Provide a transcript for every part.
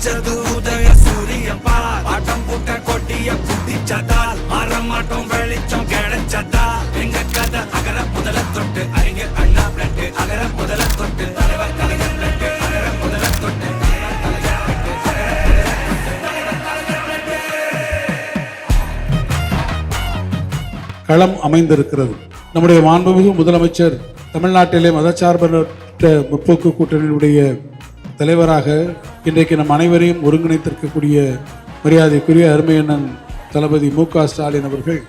உதிச்சது உதய சூரியப்பா ஆட்டம் போட்ட கொட்டிய குதிச்சதால் மாறமாட்டோம் வெளிச்சம் கிடைச்சதா எங்க கதை அகர முதல தொட்டு அறிஞர் அண்ணா பிளட்டு அகர முதல தொட்டு தலைவர் கலைஞர் பிளட்டு அகர முதல தொட்டு களம் அமைந்திருக்கிறது. நம்முடைய மாண்புமிகு முதலமைச்சர் தமிழ்நாட்டிலே மதச்சார்பற்ற முற்போக்கு கூட்டணியுடைய தலைவராக இன்றைக்கு நம் அனைவரையும் ஒருங்கிணைத்திருக்கக்கூடிய மரியாதைக்குரிய அருமையண்ணன் தளபதி மு.க. ஸ்டாலின் அவர்கள்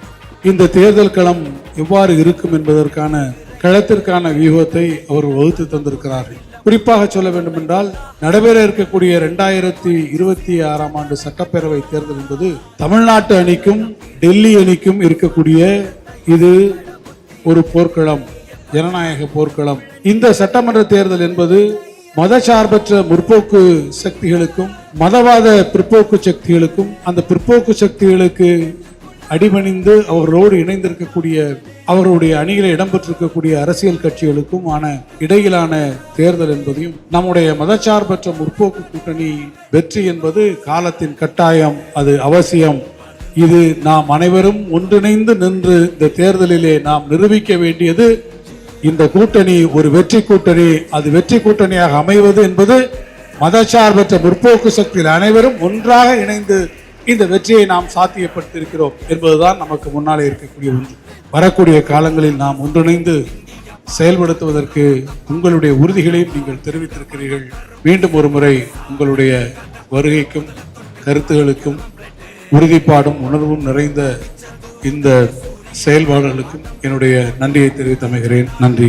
இந்த தேர்தல் களம் எவ்வாறு இருக்கும் என்பதற்கான களத்திற்கான வியூகத்தை அவர் வகுத்து தந்திருக்கிறார்கள். குறிப்பாக சொல்ல வேண்டும் என்றால் நடைபெற இருக்கக்கூடிய 2026ஆம் ஆண்டு சட்டப்பேரவை தேர்தல் என்பது தமிழ்நாட்டு அணிக்கும் டெல்லி அணிக்கும் இருக்கக்கூடிய இது ஒரு போர்க்களம், ஜனநாயக போர்க்களம். இந்த சட்டமன்ற தேர்தல் என்பது மதசார்பற்ற முற்போக்கு சக்திகளுக்கும் மதவாத பிற்போக்கு சக்திகளுக்கும் அந்த பிற்போக்கு சக்திகளுக்கு அடிபணிந்து அவர்களோடு இணைந்திருக்கக்கூடிய அவர்களுடைய அணிகளை இடம்பெற்றிருக்கக்கூடிய அரசியல் கட்சிகளுக்கும் ஆன இடையிலான தேர்தல் என்பதையும் நம்முடைய மதச்சார்பற்ற முற்போக்கு கூட்டணி வெற்றி என்பது காலத்தின் கட்டாயம், அது அவசியம். இது நாம் அனைவரும் ஒன்றிணைந்து நின்று இந்த தேர்தலிலே நாம் நிரூபிக்க வேண்டியது இந்த கூட்டணி ஒரு வெற்றி கூட்டணி. அது வெற்றி கூட்டணியாக அமைவது என்பது மதச்சார்பற்ற முற்போக்கு சக்தியில் அனைவரும் ஒன்றாக இணைந்து இந்த வெற்றியை நாம் சாத்தியப்படுத்தியிருக்கிறோம் என்பதுதான் நமக்கு முன்னாலே இருக்கக்கூடிய ஒன்று. வரக்கூடிய காலங்களில் நாம் ஒன்றிணைந்து செயல்படுத்துவதற்கு உங்களுடைய உறுதிகளையும் நீங்கள் தெரிவித்திருக்கிறீர்கள். மீண்டும் ஒரு முறை உங்களுடைய வருகைக்கும் கருத்துகளுக்கும் உறுதிப்பாடும் உணர்வும் நிறைந்த இந்த செயல்பாடுகளுக்கும் என்னுடைய நன்றியை தெரிவித்து அமைகிறேன். நன்றி.